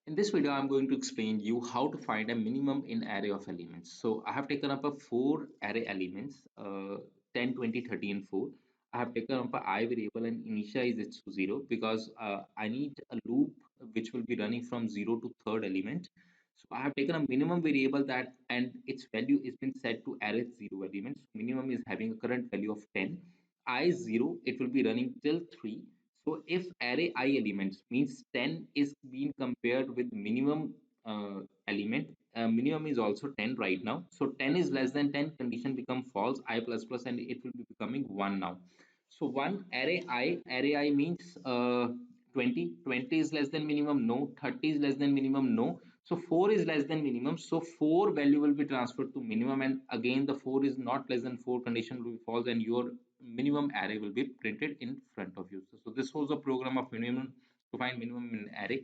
In this video, I'm going to explain you how to find a minimum in array of elements. So I have taken up a four array elements, 10, 20, 30, and 4. I have taken up a I variable and initialize it to 0 because I need a loop which will be running from 0 to third element. So I have taken a minimum variable that and its value is been set to array 0 elements. Minimum is having a current value of 10. I 0, it will be running till 3. So if array I elements means 10 is being compared with minimum element, minimum is also 10 right now. So 10 is less than 10, condition become false, I plus plus, and it will be becoming 1 now. So one array I means 20, 20 is less than minimum, no, 30 is less than minimum, no. So 4 is less than minimum. So 4 value will be transferred to minimum, and again the 4 is not less than 4 condition will be false, and your minimum array will be printed in front of you. So this was a program of minimum to find minimum in array.